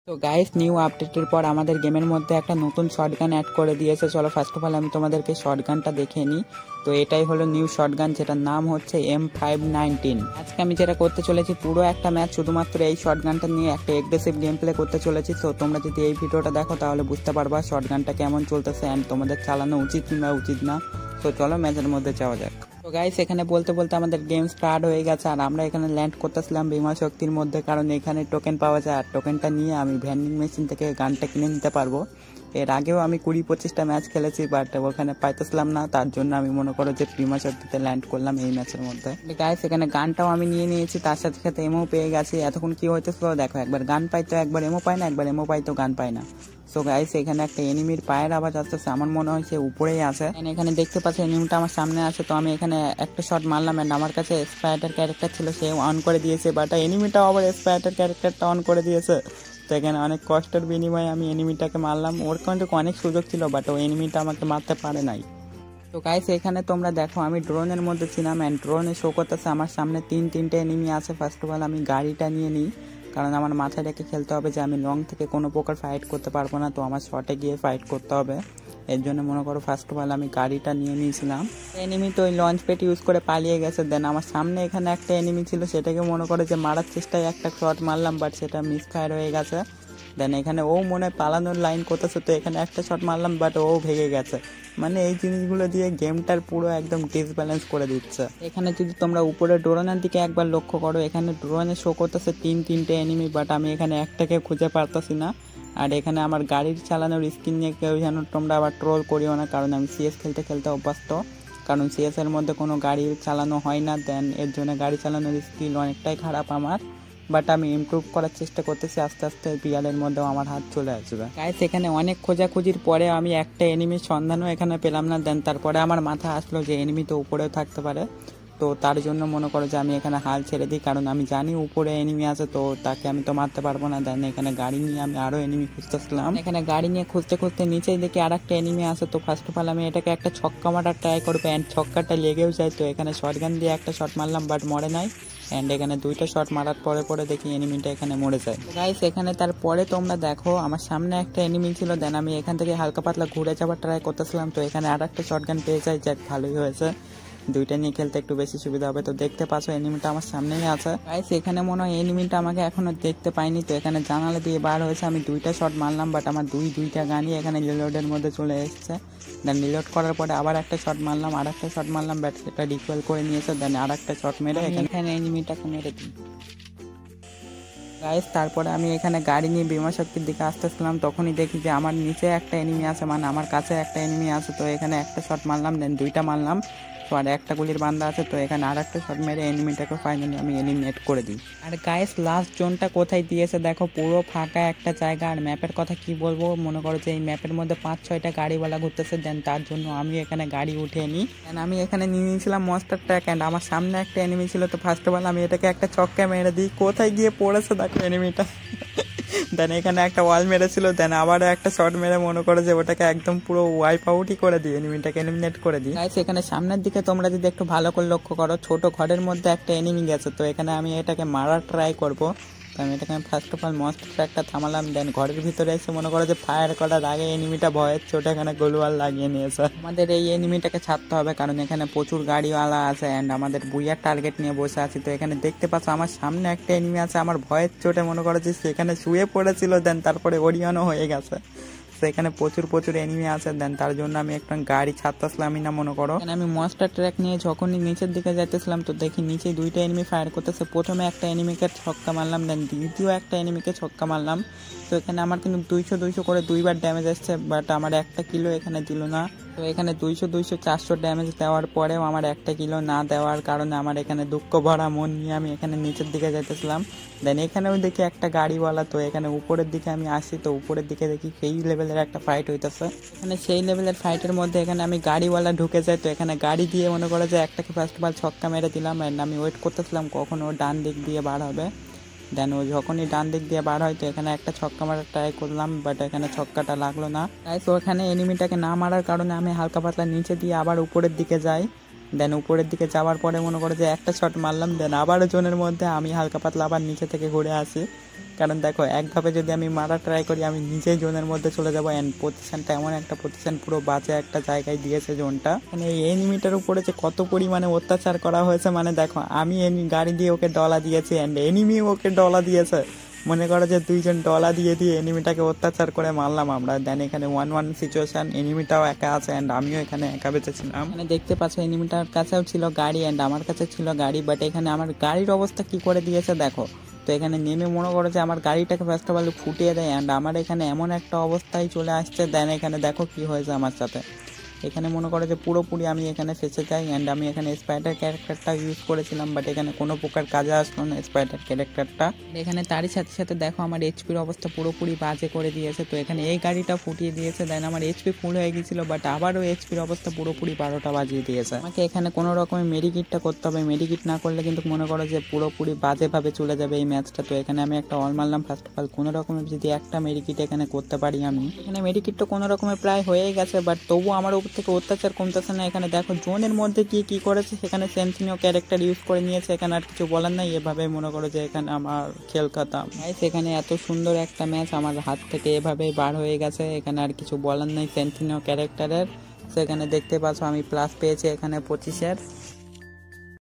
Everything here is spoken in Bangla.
তো গাইস, নিউ আপডেটের পর আমাদের গেমের মধ্যে একটা নতুন শটগান অ্যাড করে দিয়েছে। চলো ফার্স্ট অফ অল আমি তোমাদেরকে শটগানটা দেখে নিই। তো এটাই হলো নিউ শটগান, যেটার নাম হচ্ছে M519। আজকে আমি যেটা করতে চলেছি, পুরো একটা ম্যাচ শুধুমাত্র এই শটগানটা নিয়ে একটা এগ্রেসিভ গেম প্লে করতে চলেছি। তো তোমরা যদি এই ভিডিওটা দেখো তাহলে বুঝতে পারবা শটগানটা কেমন চলতেছে অ্যান্ড তোমাদের চালানো উচিত কিংবা উচিত না। তো চলো ম্যাচের মধ্যে যাওয়া যাক। তো গাইস, এখানে বলতে বলতে আমাদের গেম স্টার্ট হয়ে গেছে আর আমরা এখানে ল্যান্ড করতেছিলাম বিমা শক্তির মধ্যে, কারণ এখানে টোকেন পাওয়া যায় আর টোকেনটা নিয়ে আমি ভ্যান্ডিং মেশিন থেকে গানটা কিনে নিতে পারবো। এর আগেও আমি 20-25টা ম্যাচ খেলেছি, বাট ওখানে পাইতেছিলাম না, তার জন্য আমি মনে করো যে বিমা শক্তিতে ল্যান্ড করলাম এই ম্যাচের মধ্যে। গাইস, এখানে গানটাও আমি নিয়ে নিয়েছি, তার সাথে সাথে এমও পেয়ে গেছি। এতক্ষণ কি হইতেছিল দেখো, একবার গান পাইতো একবার এমও পায় না, একবার এমও পাইতো গান পায় না। সো গাইস, এখানে একটা এনিমির পায়ের আওয়াজ আসতেছে, আমার মনে হয় সে উপরেই আছে। এখানে দেখতে পাচ্ছি এনিমিটা আমার সামনে আছে। তো আমি এখানে একটা শট মারলাম এন্ড আমার কাছে স্পাইডার ক্যারেক্টার ছিল, সে অন করে দিয়েছে, বাট এনিমিটাও আবার স্পাইডার ক্যারেক্টারটা অন করে দিয়েছে। তো এখানে অনেক কষ্টের বিনিময়ে আমি এনিমিটাকে মারলাম। ওর কিন্তু অনেক সুযোগ ছিল, বাট ও এনিমিটা আমাকে মারতে পারে নাই। তো গাইস, এখানে তোমরা দেখো আমি ড্রোনের মধ্যে ছিলাম অ্যান্ড ড্রোনে শো করতেছে আমার সামনে তিনটে এনিমি আছে। ফার্স্ট অফ অল আমি গাড়িটা নিয়ে নিই, কারণ আমার মাথায় রেখে খেলতে হবে যে আমি লং থেকে কোনো প্রকার ফাইট করতে পারবো না, তো আমার শটে গিয়ে ফাইট করতে হবে। এর জন্য মনে করো ফার্স্ট অফ অল আমি গাড়িটা নিয়ে নিয়েছিলাম। এনিমি তো ওই লঞ্চ প্যাড ইউজ করে পালিয়ে গেছে। দেন আমার সামনে এখানে একটা এনিমি ছিল, সেটাকে মনে করে যে মারার চেষ্টায় একটা শট মারলাম, বাট সেটা মিস ফায়ার হয়ে গেছে। দেন এখানে ও মনে হয় পালানোর লাইন করতেছে, তো এখানে একটা শট মারলাম, বাট ও ভেঙে গেছে। মানে এই জিনিসগুলো দিয়ে গেমটার পুরো একদম ডিসব্যালেন্স করে দিচ্ছে। এখানে যদি তোমরা উপরে ড্রোনের দিকে একবার লক্ষ্য করো, এখানে ড্রোনে শো করতেছে তিনটে এনিমি, বাট আমি এখানে একটাকে খুঁজে পারতাছি না। আর এখানে আমার গাড়ির চালানোর স্কিন নিয়ে কেউ যেন তোমরা আবার ট্রোল করিও না, কারণ আমি সিএস খেলতে খেলতে অভ্যস্ত, কারণ সিএস এর মধ্যে কোনো গাড়ি চালানো হয় না। দেন এর জন্য গাড়ি চালানোর স্কিল অনেকটাই খারাপ আমার, বাট আমি ইমপ্রুভ করার চেষ্টা করতেছি, আস্তে আস্তে বিয়ালের মধ্যেও আমার হাত চলে আসবে। গাইস, এখানে অনেক খোঁজাখুঁজির পরে আমি একটা এনিমির সন্ধানও এখানে পেলাম না। দেন তারপরে আমার মাথা আসলো যে এনিমি তো উপরেও থাকতে পারে, তো তার জন্য মনে করো যে আমি এখানে হাল ছেড়ে দিই, কারণ আমি জানি উপরে এনিমি আছে, তো তাকে আমি তো মারতে পারবো না। দেন এখানে গাড়ি নিয়ে আমি আরো এনিমি খুঁজতেছিলাম। এখানে গাড়ি নিয়ে খুঁজতে খুঁজতে নিচেই দেখি আর একটা এনিমি আছে। তো ফার্স্ট অফ অল আমি এটাকে একটা ছক্কা মারার ট্রাই করবো অ্যান্ড ছক্কাটা লেগেও যায়। তো এখানে শটগান দিয়ে একটা শট মারলাম, বাট মরে নাই। অ্যান্ড এখানে দুইটা শট মারার পরে দেখি এনিমিটা এখানে মরে যায়। গাইস, এখানে তারপরে তোমরা দেখো আমার সামনে একটা এনিমি ছিল। দেন আমি এখান থেকে হালকা পাতলা ঘুরে যাওয়ার ট্রাই করতেছিলাম, তো এখানে আর একটা শটগান পেয়ে যাই, যাক ভালোই হয়েছে, দুইটা নিয়ে খেলতে একটু বেশি সুবিধা হবে। তো দেখতে পাচ্ছ এনিমিটা আমার সামনেই আছে। গাইস, এখানে মনে হয় এনিমিটা আমাকে এখনো দেখতে পাইনি। তো এখানে জানালা দিয়ে বার হয়েছে, আমি দুইটা শট মারলাম, বাট আমার দুইটা গানই এখানে রিলোডের মধ্যে চলে এসেছে। দেন রিলোড করার পরে আবার একটা শট মারলাম, আর একটা শট মারলাম, বাট সেটা রিকোয়েল করে নিয়েছে। দেন আর একটা শট মেরে এখানে এনিমিটাকে মেরে দিই। গাইস, তারপরে আমি এখানে গাড়ি নিয়ে বিমা শক্তির দিকে আসতেছিলাম, তখনই দেখি যে আমার নিচে একটা এনিমি আছে, মানে আমার কাছে একটা এনিমি আছে। তো এখানে একটা শট মারলাম, দেন দুইটা মারলাম, তো আর একটা গুলির বান্দা আছে। তো এখানে আর একটা শট মেরে এনিমিটাকে ফাইনালি আমি এলিমিনেট করে দিই। আর গাইস, লাস্ট জোনটা কোথায় দিয়েছে দেখো, পুরো ফাঁকা একটা জায়গা। আর ম্যাপের কথা কি বলবো, মনে করো যে এই ম্যাপের মধ্যে 5-6টা গাড়িওয়ালা ঘুরতেছে। দেন তার জন্য আমি এখানে গাড়ি উঠিয়ে নিই। দেন আমি এখানে নিয়ে নিয়েছিলাম মনস্টার ট্রাক অ্যান্ড আমার সামনে একটা এনিমি ছিল। তো ফার্স্ট অফ অল আমি এটাকে একটা ছক্কা মেরে দিই, কোথায় গিয়ে পড়েছে দেখো এনিমিটা। দেন এখানে একটা ওয়াল মেরেছিল, দেন আবারও একটা শট মেরে মনে করে যে ওটাকে একদম পুরো ওয়াইপ আউটই করে দিই, এনিমিটাকে এলিমিনেট করে দিই। গাইস, এখানে সামনের দিকে তোমরা যদি একটু ভালো করে লক্ষ্য করো, ছোট ঘরের মধ্যে একটা এনিমি গেছে। তো এখানে আমি এটাকে মারার ট্রাই করব। তো আমি এটাকে ফার্স্ট অফ অল মনস্টার ট্র্যাকটা থামালাম। দেন ঘরের ভিতরে এসে মনে করো যে ফায়ার করার আগে এনিমিটা ভয়ের চোটে এখানে গোলওয়াল লাগিয়ে নিয়েছে। আমাদের এই এনিমিটাকে ছাড়তে হবে, কারণ এখানে প্রচুর গাড়িওয়ালা আছে অ্যান্ড আমাদের বুইয়ার টার্গেট নিয়ে বসে আছি। তো এখানে দেখতে পাচ্ছ আমার সামনে একটা এনিমি আছে, আমার ভয়ের চোটে মনে করো যে সেখানে শুয়ে পড়েছিল। দেন তারপরে ওরিয়নও হয়ে গেছে। সেখানে প্রচুর এনিমি আছে। দেন তার জন্য আমি একটা গাড়ি ছাড়তেছিলামই না মনে করো। আমি মনস্টার ট্র্যাক নিয়ে যখনই নিচের দিকে যাইতেছিলাম, তো দেখি নিচে দুইটা এনিমি ফায়ার করতেছে। প্রথমে একটা এনিমিকে ছক্কা মারলাম, দেন দ্বিতীয় একটা এনিমিকে ছক্কা মারলাম। তো এখানে আমার কিন্তু 200 করে দুইবার ড্যামেজ আসছে, বাট আমার একটা কিলো এখানে দিল না। তো এখানে 200-400 ড্যামেজ দেওয়ার পরেও আমার একটা কিলো না দেওয়ার কারণে আমার এখানে দুঃখ ভরা মন নিয়ে আমি এখানে নিচের দিকে যাইতেছিলাম। দেন এখানেও দেখি একটা গাড়িওয়ালা। তো এখানে উপরের দিকে আমি আসি, তো উপরের দিকে দেখি সেই লেভেলের একটা ফাইট হইতেছে। এখানে সেই লেভেলের ফাইটের মধ্যে এখানে আমি গাড়িওয়ালা ঢুকে যাই। তো এখানে গাড়ি দিয়ে মনে করে যে একটাকে ফার্স্ট অফ অল ছক্কা মেরে দিলাম অ্যান্ড আমি ওয়েট করতেছিলাম কখন ও ডান দিক দিয়ে বার হবে। দেন ও যখনই ডান দিক দিয়ে বার হয়, তো এখানে একটা ছক্কা মারার ট্রাই করলাম, বাট এখানে ছক্কাটা লাগলো না। তাই তো এখানে এনিমিটাকে না মারার কারণে আমি হালকা পাতলা নিচে দিয়ে আবার উপরের দিকে যাই। দেন উপরের দিকে যাওয়ার পরে মনে করে যে একটা শট মারলাম, দেন আবার জোনের মধ্যে আমি হালকা পাতলা আবার নিচে থেকে ঘুরে আসি। কারণ দেখো একভাবে যদি আমি মারা ট্রাই করি আমি নিজেই জোনের মধ্যে চলে যাবো। অ্যান্ড পজিশনটা এমন একটা পজিশন পুরো বাজে একটা জায়গায় দিয়েছে জোনটা, মানে এই এনিমিটার উপরে যে কত পরিমাণে অত্যাচার করা হয়েছে। মানে দেখো আমি গাড়ি দিয়ে ওকে ডলা দিয়েছি অ্যান্ড এনিমিও ওকে ডলা দিয়েছে। মনে করো যে দুইজন ডলা দিয়ে দিয়ে এনিমিটাকে অত্যাচার করে মারলাম আমরা। দেন এখানে 1-1 সিচুয়েশন, এনিমিটাও একা আছে অ্যান্ড আমিও এখানে একা বেঁচেছিলাম। মানে দেখতে পাচ্ছ এনিমিটার কাছেও ছিল গাড়ি অ্যান্ড আমার কাছে ছিল গাড়ি, বাট এখানে আমার গাড়ির অবস্থা কি করে দিয়েছে দেখো। তো এখানে নেমে মনে করো যে আমার গাড়িটাকে ফার্স্ট অফ অল ফুটিয়ে দেয় অ্যান্ড আমার এখানে এমন একটা অবস্থায় চলে আসছে। দেন এখানে দেখো কি হয়েছে আমার সাথে। এখানে মনে করো যে পুরোপুরি আমি এখানে ফেসে যাই অ্যান্ড আমি এখানে স্পাইডার ক্যারেক্টারটা ইউজ করেছিলাম, বাট এখানে কোনো প্রকার কাজে আসলো না স্পাইডার ক্যারেক্টারটা। এখানে তারই সাথে সাথে দেখো আমার এইচপির অবস্থা পুরোপুরি বাজে করে দিয়েছে। তো এখানে এই গাড়িটা ফুটিয়ে দিয়েছে, দেন আমার এইচপি ফুল হয়ে গেছিলো, বাট আবারও এইচপির অবস্থা পুরোপুরি 12টা বাজিয়ে দিয়েছে। আমাকে এখানে কোনো রকমের মেডিকিটটা করতে হবে, মেডিকিট না করলে কিন্তু মনে করো যে পুরোপুরি বাজেভাবে চলে যাবে এই ম্যাচটা। তো এখানে আমি একটা অল মারলাম ফার্স্ট অফ অল, কোনো রকমের যদি একটা মেডিকিট এখানে করতে পারি আমি। এখানে মেডিকিটটা কোনো রকমের প্রায় হয়েই গেছে, বাট তবুও আমার থেকে অত্যাচার কমতেছে না। এখানে দেখো জোনের মধ্যে কি করেছে, সেখানে সেন্সিনিও ক্যারেক্টার ইউজ করে নিয়েছে। এখানে আর কিছু বলার নাই, এভাবে মনে করো যে এখানে আমার খেল খতম। সেখানে এত সুন্দর একটা ম্যাচ আমার হাত থেকে এভাবে বার হয়ে গেছে, এখানে আর কিছু বলার নাই সেন্সিনিও ক্যারেক্টারের। সেখানে দেখতে পাচ্ছ আমি প্লাস পেয়েছি এখানে 25-এর।